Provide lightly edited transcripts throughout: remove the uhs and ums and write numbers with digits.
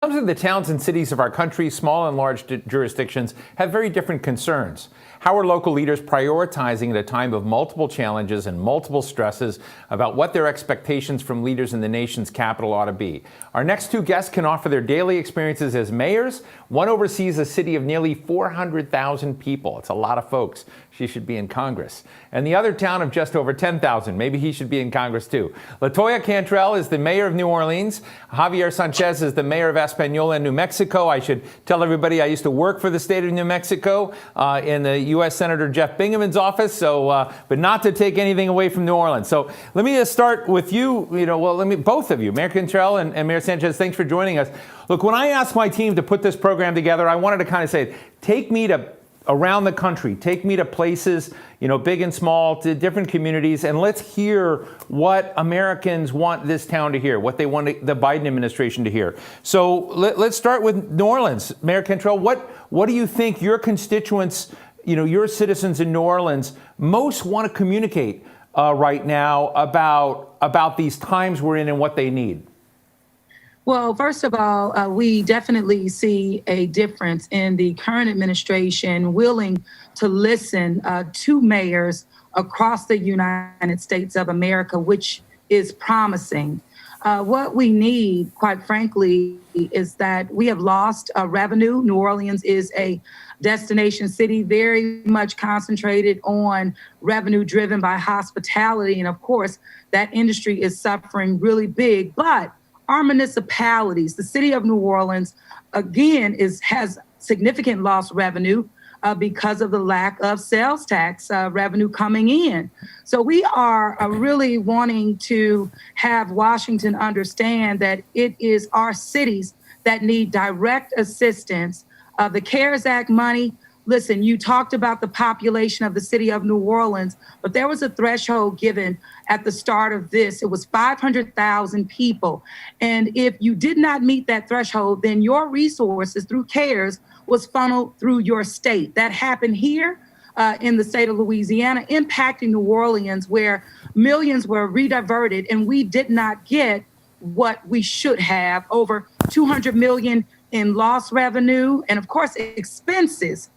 Some of the towns and cities of our country, small and large jurisdictions, have very different concerns. How are local leaders prioritizing at a time of multiple challenges and multiple stresses about what their expectations from leaders in the nation's capital ought to be? Our next two guests can offer their daily experiences as mayors. One oversees a city of nearly 400,000 people. It's a lot of folks. She should be in Congress. And the other town of just over 10,000. Maybe he should be in Congress too. LaToya Cantrell is the mayor of New Orleans. Javier Sánchez is the mayor of Española in New Mexico. I should tell everybody I used to work for the state of New Mexico in the U.S. Senator Jeff Bingham's office. But not to take anything away from New Orleans. So let me just start with you. Both of you, Mayor Cantrell and Mayor Sánchez. Thanks for joining us. Look, when I asked my team to put this program together, I wanted to kind of say, take me to around the country, take me to places, big and small, to different communities, and let's hear what Americans want this town to hear, what they want the Biden administration to hear. So let's start with New Orleans. Mayor Cantrell, what do you think your constituents, your citizens in New Orleans most want to communicate right now about these times we're in and what they need? Well, first of all, we definitely see a difference in the current administration willing to listen to mayors across the United States of America, which is promising. What we need, quite frankly, is that we have lost revenue. New Orleans is a destination city, very much concentrated on revenue driven by hospitality. And of course, that industry is suffering really big. But our municipalities, the city of New Orleans, again, has significant lost revenue because of the lack of sales tax revenue coming in. So we are really wanting to have Washington understand that it is our cities that need direct assistance. The CARES Act money, listen, you talked about the population of the city of New Orleans, but there was a threshold given at the start of this. It was 500,000 people. And if you did not meet that threshold, then your resources through CARES was funneled through your state. That happened here in the state of Louisiana, impacting New Orleans, where millions were rediverted and we did not get what we should have, over 200 million in lost revenue. And of course, expenses.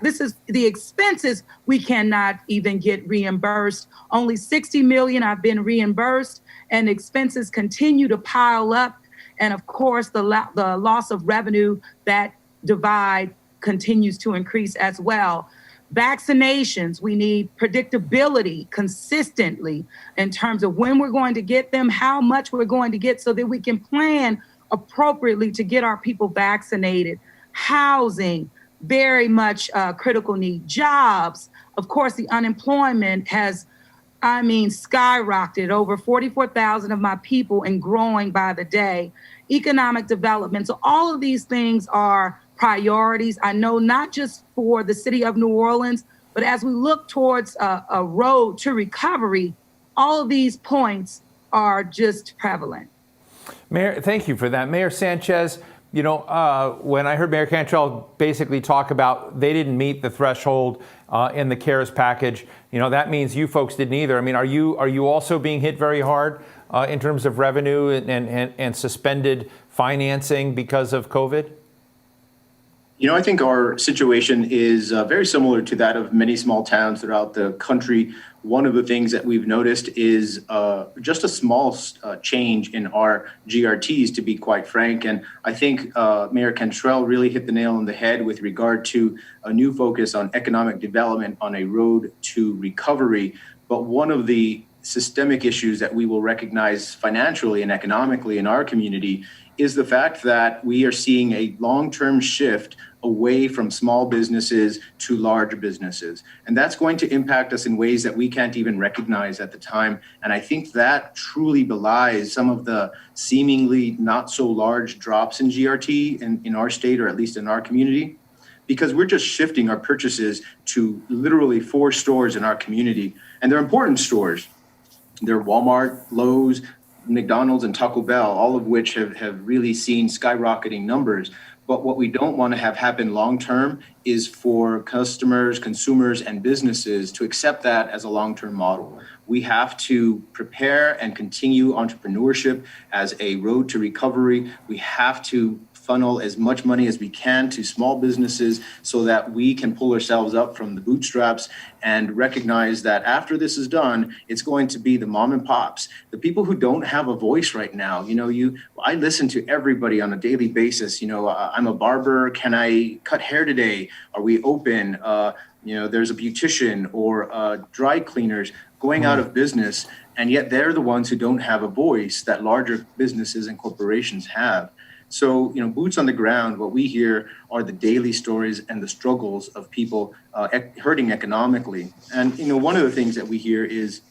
This is the expenses we cannot even get reimbursed. Only 60 million have been reimbursed, and expenses continue to pile up. And of course, the loss of revenue, that divide continues to increase as well. Vaccinations, we need predictability consistently in terms of when we're going to get them, how much we're going to get, so that we can plan appropriately to get our people vaccinated. Housing, very much critical need. Jobs, of course, the unemployment has, skyrocketed, over 44,000 of my people and growing by the day. Economic development. So all of these things are priorities. I know not just for the city of New Orleans, but as we look towards a road to recovery, all of these points are just prevalent. Mayor, thank you for that. Mayor Sánchez, when I heard Mayor Cantrell basically talk about they didn't meet the threshold in the CARES package, that means you folks didn't either. Are you also being hit very hard in terms of revenue and suspended financing because of COVID? I think our situation is very similar to that of many small towns throughout the country. One of the things that we've noticed is just a small change in our GRTs, to be quite frank. And I think Mayor Cantrell really hit the nail on the head with regard to a new focus on economic development on a road to recovery. But one of the systemic issues that we will recognize financially and economically in our community is the fact that we are seeing a long-term shift away from small businesses to large businesses. And that's going to impact us in ways that we can't even recognize at the time. And I think that truly belies some of the seemingly not so large drops in GRT in our state, or at least in our community, because we're just shifting our purchases to literally 4 stores in our community. And they're important stores. They're Walmart, Lowe's, McDonald's, and Taco Bell, all of which have really seen skyrocketing numbers. But what we don't want to have happen long-term is for customers, consumers, and businesses to accept that as a long-term model. We have to prepare and continue entrepreneurship as a road to recovery. We have to funnel as much money as we can to small businesses so that we can pull ourselves up from the bootstraps and recognize that after this is done, it's going to be the mom and pops, the people who don't have a voice right now. I listen to everybody on a daily basis. I'm a barber. Can I cut hair today? Are we open? There's a beautician or dry cleaners going out of business, and yet they're the ones who don't have a voice that larger businesses and corporations have. So, boots on the ground, what we hear are the daily stories and the struggles of people hurting economically. And, one of the things that we hear is,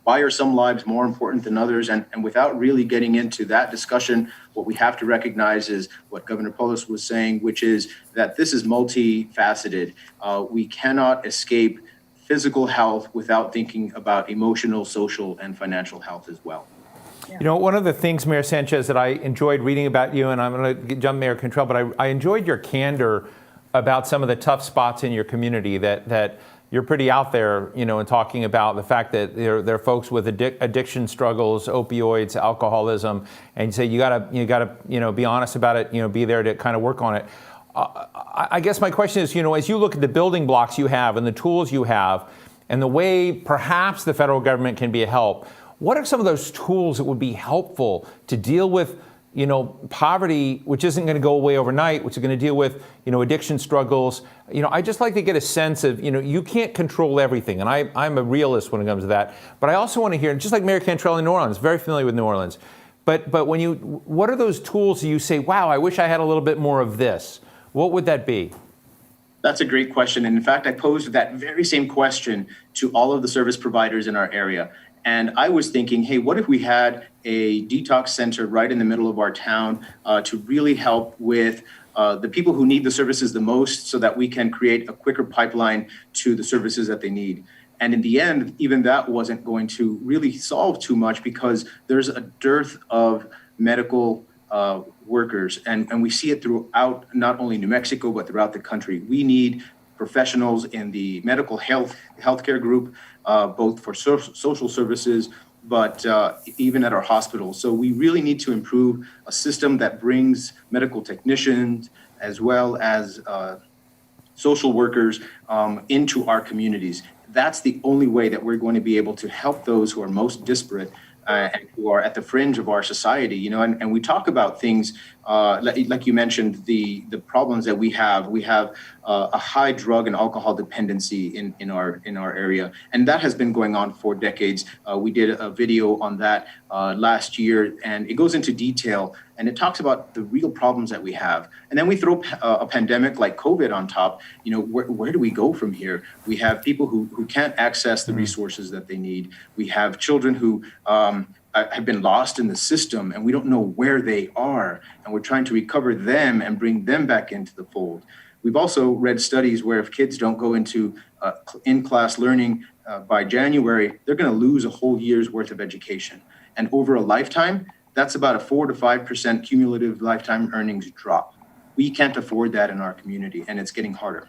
why are some lives more important than others? And without really getting into that discussion, what we have to recognize is what Governor Polis was saying, which is that this is multifaceted. We cannot escape physical health without thinking about emotional, social, and financial health as well. Yeah. One of the things, Mayor Sánchez, that I enjoyed reading about you, and I'm going to jump Mayor Cantrell, but I enjoyed your candor about some of the tough spots in your community, that you're pretty out there, in talking about the fact that there are folks with addiction struggles, opioids, alcoholism, and you say you gotta be honest about it, be there to kind of work on it. I guess my question is, as you look at the building blocks you have and the tools you have and the way perhaps the federal government can be a help, what are some of those tools that would be helpful to deal with, poverty, which isn't going to go away overnight, which is going to deal with, addiction struggles? I just like to get a sense of, you can't control everything. And I'm a realist when it comes to that. But I also want to hear, just like Mayor Cantrell in New Orleans, very familiar with New Orleans. But what are those tools that you say, wow, I wish I had a little bit more of this? What would that be? That's a great question. And in fact, I posed that very same question to all of the service providers in our area. And I was thinking, hey, what if we had a detox center right in the middle of our town to really help with the people who need the services the most so that we can create a quicker pipeline to the services that they need? And in the end, even that wasn't going to really solve too much because there's a dearth of medical workers. And we see it throughout not only New Mexico, but throughout the country. We need professionals in the medical healthcare group, both for social services, but even at our hospitals. So we really need to improve a system that brings medical technicians as well as social workers into our communities. That's the only way that we're going to be able to help those who are most disparate and who are at the fringe of our society, and we talk about things like you mentioned, the problems that we have. We have a high drug and alcohol dependency in our area, and that has been going on for decades. We did a video on that last year, and it goes into detail, and it talks about the real problems that we have. And then we throw a pandemic like COVID on top. Where do we go from here? We have people who can't access the resources that they need. We have children who have been lost in the system, and we don't know where they are, and we're trying to recover them and bring them back into the fold. We've also read studies where if kids don't go into in-class learning by January, they're going to lose a whole year's worth of education. And over a lifetime, that's about a 4 to 5% cumulative lifetime earnings drop. We can't afford that in our community, and it's getting harder.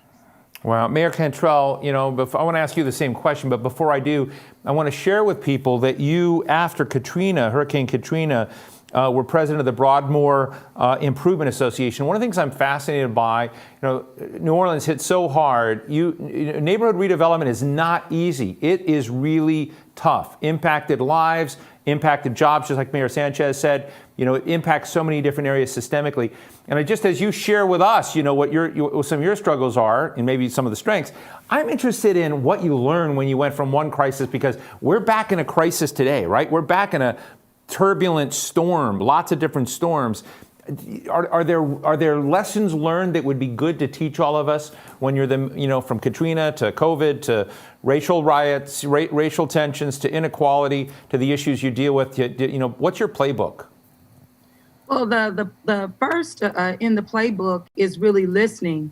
Well, Mayor Cantrell, I want to ask you the same question, but before I do, I want to share with people that you, after Hurricane Katrina, were president of the Broadmoor Improvement Association. One of the things I'm fascinated by, New Orleans hit so hard. Neighborhood redevelopment is not easy. It is really tough. Impacted lives, impacted jobs, just like Mayor Sánchez said. It impacts so many different areas systemically. And as you share with us, what some of your struggles are and maybe some of the strengths, I'm interested in what you learned when you went from one crisis, because we're back in a crisis today, right? We're back in a turbulent storm, lots of different storms. Are there lessons learned that would be good to teach all of us when you're from Katrina to COVID to racial riots, racial tensions to inequality to the issues you deal with? What's your playbook? Well, the first in the playbook is really listening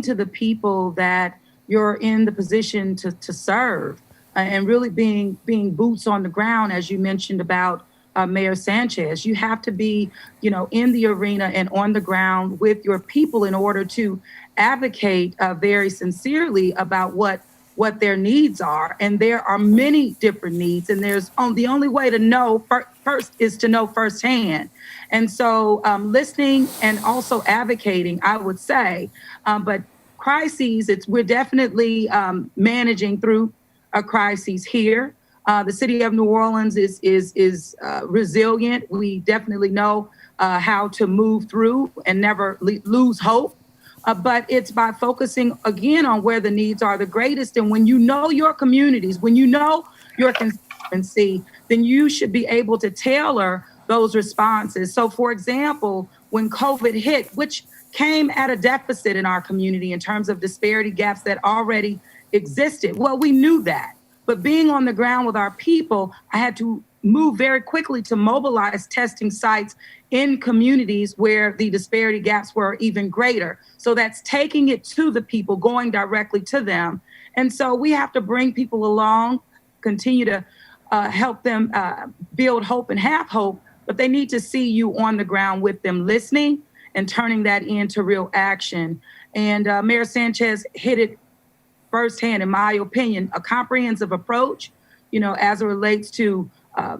to the people that you're in the position to serve, and really being boots on the ground, as you mentioned about Mayor Sánchez. You have to be, in the arena and on the ground with your people in order to advocate very sincerely about what what their needs are. And there are many different needs. And the only way to know first is to know firsthand. And so listening and also advocating, I would say, but crises, we're definitely managing through a crisis here. The city of New Orleans is resilient. We definitely know how to move through and never lose hope. But it's by focusing again on where the needs are the greatest. And when you know your communities, when you know your constituency, then you should be able to tailor those responses. So, for example, when COVID hit, which came at a deficit in our community in terms of disparity gaps that already existed, well, we knew that. But being on the ground with our people, I had to move very quickly to mobilize testing sites in communities where the disparity gaps were even greater. So that's taking it to the people, going directly to them. And so we have to bring people along, continue to help them build hope and have hope, but they need to see you on the ground with them, listening and turning that into real action. And Mayor Sánchez hit it firsthand, in my opinion, a comprehensive approach, as it relates to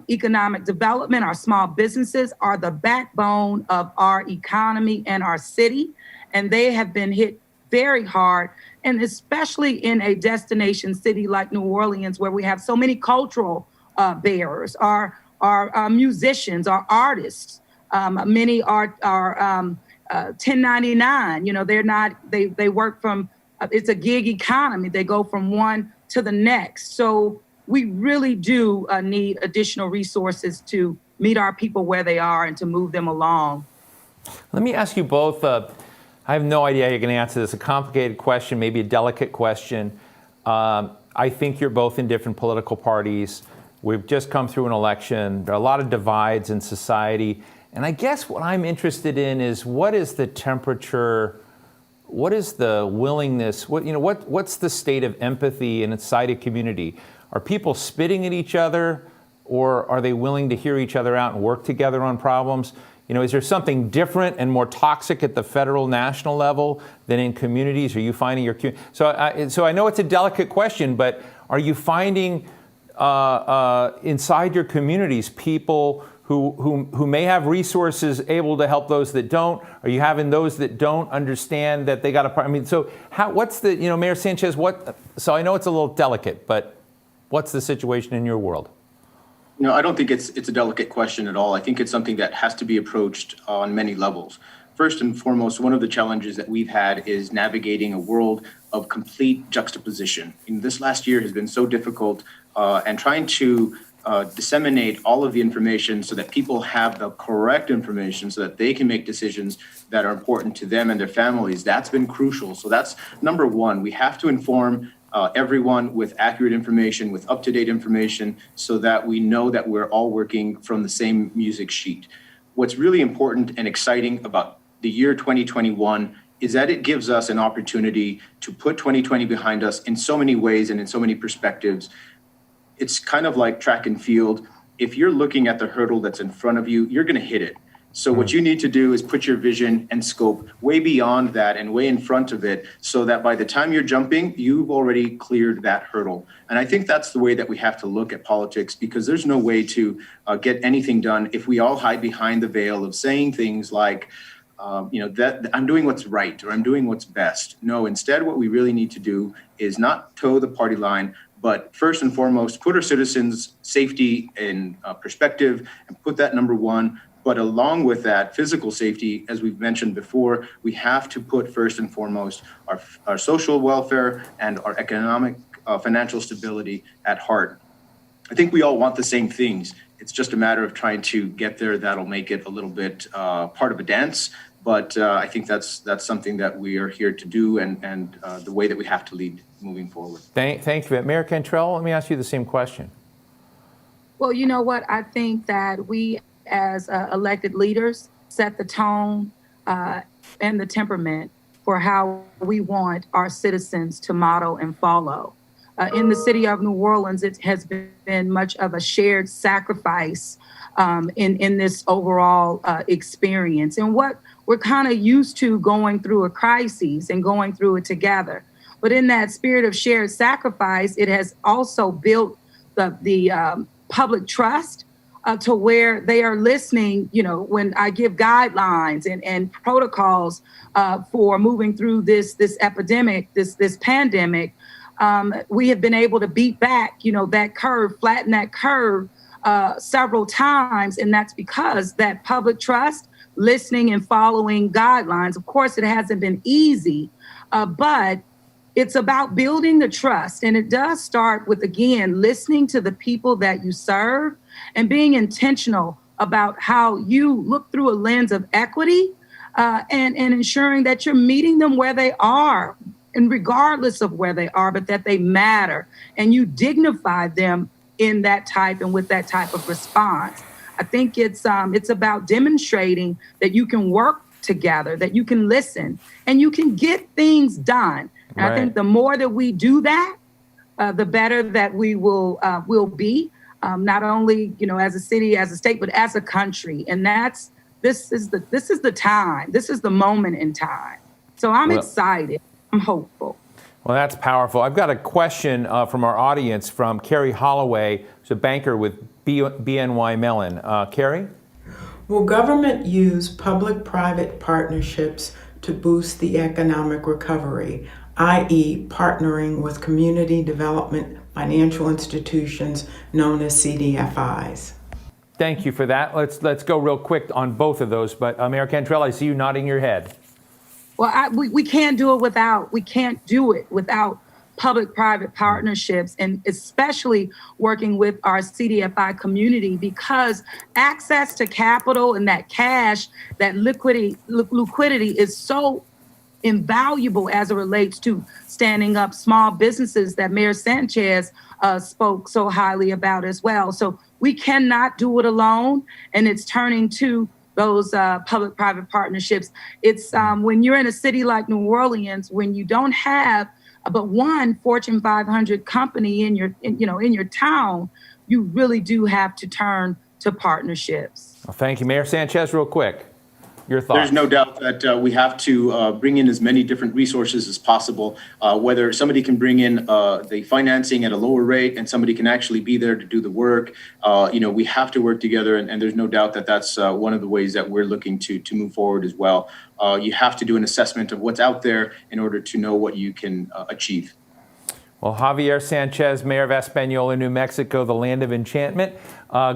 economic development. Our small businesses are the backbone of our economy and our city, and they have been hit very hard, and especially in a destination city like New Orleans, where we have so many cultural bearers, our musicians, our artists. Many are 1099. They work from, it's a gig economy. They go from one to the next. So we really do need additional resources to meet our people where they are and to move them along. Let me ask you both, I have no idea how you're going to answer this, a complicated question, maybe a delicate question. I think you're both in different political parties. We've just come through an election. There are a lot of divides in society. And I guess what I'm interested in is, what is the temperature, what is the willingness, what's the state of empathy inside a community? Are people spitting at each other, or are they willing to hear each other out and work together on problems? Is there something different and more toxic at the federal, national level than in communities? Are you finding your so I know it's a delicate question, but are you finding inside your communities people who may have resources able to help those that don't? Are you having those that don't understand that they got to? So what's the Mayor Sánchez? So I know it's a little delicate, but what's the situation in your world? I don't think it's a delicate question at all. I think it's something that has to be approached on many levels. First and foremost, one of the challenges that we've had is navigating a world of complete juxtaposition. This last year has been so difficult, and trying to disseminate all of the information so that people have the correct information so that they can make decisions that are important to them and their families. That's been crucial. So that's number one. We have to inform everyone with accurate information, with up-to-date information, so that we know that we're all working from the same music sheet. What's really important and exciting about the year 2021 is that it gives us an opportunity to put 2020 behind us in so many ways and in so many perspectives. It's kind of like track and field. If you're looking at the hurdle that's in front of you, you're going to hit it. So what you need to do is put your vision and scope way beyond that and way in front of it, so that by the time you're jumping, you've already cleared that hurdle. And I think that's the way that we have to look at politics, because there's no way to get anything done if we all hide behind the veil of saying things like, that I'm doing what's right or I'm doing what's best. No, instead, what we really need to do is not toe the party line, but first and foremost, put our citizens' safety in perspective and put that number one. But along with that, physical safety, as we've mentioned before, we have to put first and foremost our social welfare and our economic financial stability at heart. I think we all want the same things. It's just a matter of trying to get there. That'll make it a little bit part of a dance. But I think that's something that we are here to do, and the way that we have to lead moving forward. Thank you. Mayor Cantrell, let me ask you the same question. Well, you know what? I think that we as elected leaders set the tone and the temperament for how we want our citizens to model and follow. In the city of New Orleans, it has been much of a shared sacrifice in this overall experience. And what we're kind of used to, going through a crisis and going through it together. But in that spirit of shared sacrifice, it has also built the public trust to where they are listening, when I give guidelines and protocols for moving through this epidemic, this pandemic. We have been able to beat back, that curve, flatten that curve several times. And that's because that public trust, listening and following guidelines. Of course, it hasn't been easy, but it's about building the trust. And it does start with, again, listening to the people that you serve and being intentional about how you look through a lens of equity and ensuring that you're meeting them where they are, and regardless of where they are, but that they matter and you dignify them in that type and with that type of response. I think it's about demonstrating that you can work together, that you can listen and you can get things done. And Right. I think the more that we do that, the better that we will be, not only as a city, as a state, but as a country. And this is the time. This is the moment in time. So I'm excited. I'm hopeful. Well, that's powerful. I've got a question from our audience from Carrie Holloway, who's a banker with BNY Mellon. Carrie? Will government use public-private partnerships to boost the economic recovery, i.e. partnering with community development financial institutions known as CDFIs? Thank you for that. Let's go real quick on both of those. But Mayor Cantrell, I see you nodding your head. Well, we can't do it without public-private partnerships, and especially working with our CDFI community, because access to capital and that cash, that liquidity is so invaluable as it relates to standing up small businesses that Mayor Sánchez spoke so highly about as well. So we cannot do it alone, and it's turning to those public-private partnerships. It's when you're in a city like New Orleans, when you don't have but one Fortune 500 company in your town, you really do have to turn to partnerships. Well, thank you, Mayor Sánchez. Real quick, your thoughts. There's no doubt that we have to bring in as many different resources as possible, whether somebody can bring in the financing at a lower rate and somebody can actually be there to do the work. We have to work together, and there's no doubt that that's one of the ways that we're looking to move forward as well. You have to do an assessment of what's out there in order to know what you can achieve. Well, Javier Sánchez, Mayor of Española, New Mexico, the land of enchantment.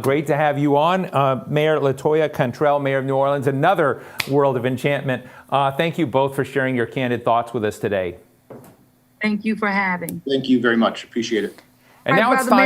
Great to have you on. Mayor LaToya Cantrell, Mayor of New Orleans, another world of enchantment. Thank you both for sharing your candid thoughts with us today. Thank you for having. Thank you very much. Appreciate it. And now it's time.